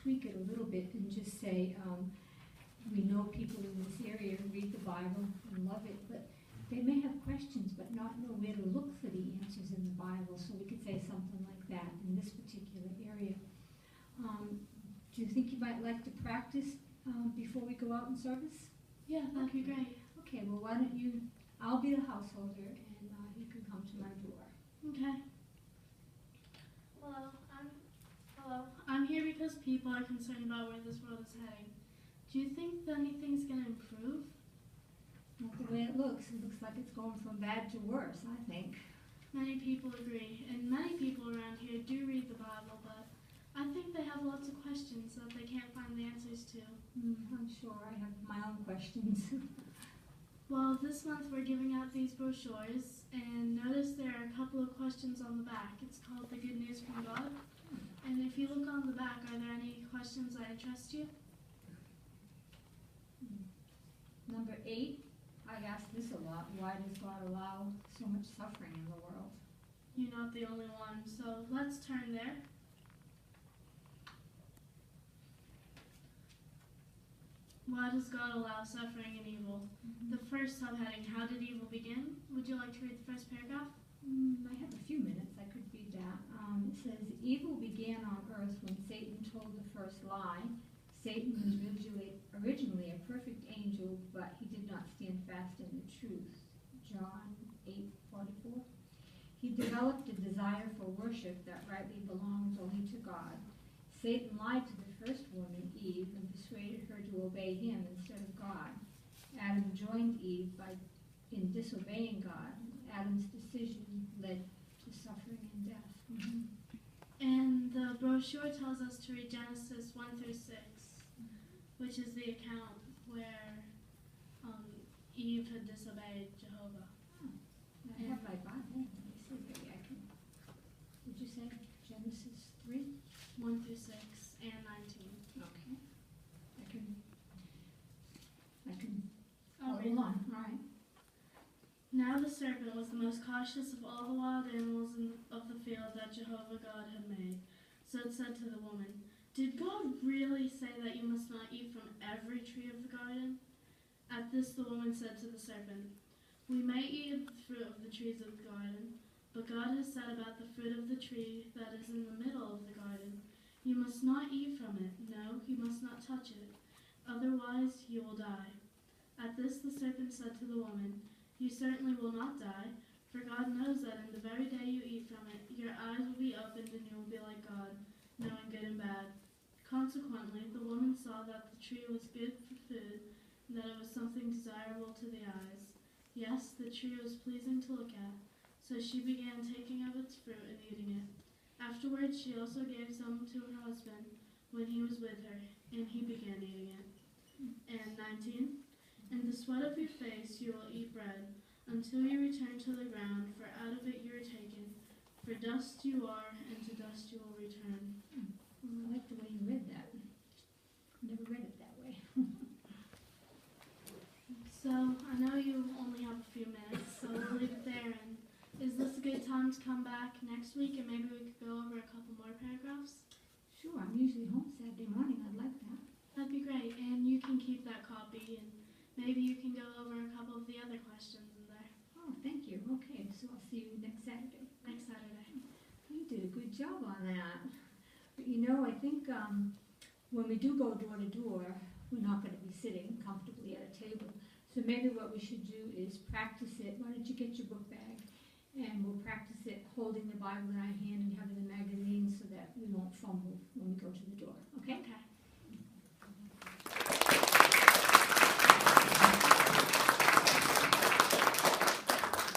tweak it a little bit and just say, we know people in this area read the Bible and love it, but they may have questions but not know where to look for the answers in the Bible, so we could say something like that in this particular area. Do you think you might like to practice before we go out in service? Yeah, that'd be great. Okay, well, why don't you, I'll be the householder, and you can come to my door. Okay. Hello. I'm here because people are concerned about where this world is heading. Do you think that anything's going to improve? Not the way it looks like it's going from bad to worse, I think. Many people agree, and many people around here do read the Bible, but I think they have lots of questions that they can't find the answers to. I'm sure I have my own questions. Well, this month we're giving out these brochures, and notice there are a couple of questions on the back. It's called The Good News from God. And if you look on the back, are there any questions that interest you? Number 8, I ask this a lot. Why does God allow so much suffering in the world? You're not the only one, so let's turn there. Why does God allow suffering and evil? The first subheading, how did evil begin? Would you like to read the first paragraph? I have a few minutes. I could read that. It says, evil began on earth when Satan told the first lie. Satan was originally a perfect angel, but he did not stand fast in the truth. John 8:44. He developed a desire for worship that rightly belongs only to God. Satan lied to the first woman, Eve, and persuaded her to obey him instead of God. Adam joined Eve in disobeying God. Adam's decision led to suffering and death. And the brochure tells us to read Genesis 1 through 6, which is the account where Eve had disobeyed Jehovah. I have my Bible. Let me see. Maybe I can. Did you say Genesis 3? 1 through 6 and 19. Okay. I can I'll follow read. along. All right. Now the serpent was the most cautious of all the wild animals of the field that Jehovah God had made. So it said to the woman, did God really say that you must not eat from every tree of the garden? At this the woman said to the serpent, we may eat of the fruit of the trees of the garden, but God has said about the fruit of the tree that is in the middle of the garden, you must not eat from it. No, you must not touch it. Otherwise you will die. At this the serpent said to the woman, you certainly will not die, for God knows that in the very day you eat from it, your eyes will be opened and you will be like God, knowing good and bad. Consequently, the woman saw that the tree was good for food, and that it was something desirable to the eyes. Yes, the tree was pleasing to look at, so she began taking of its fruit and eating it. Afterwards, she also gave some to her husband when he was with her, and he began eating it. And 19, in the sweat of your face you will eat bread, until you return to the ground, for out of it you are taken. For dust you are, and to dust you will return. I like the way you read that. Never read it that way. So, I know you only have a few minutes, so we'll leave it there. And is this a good time to come back next week, and maybe we could go over a couple more paragraphs? Sure, I'm usually home Saturday morning. I'd like that. That'd be great, and you can keep that copy, and maybe you can go over a couple of the other questions in there. Oh, thank you. Okay, so I'll see you next Saturday. Next Saturday. You did a good job on that. But you know, I think when we do go door to door, we're not going to be sitting comfortably at a table. So maybe what we should do is practice it. Why don't you get your book bag? And we'll practice it holding the Bible in our hand and having the magazine so that we won't fumble when we go to the door. Okay? Okay.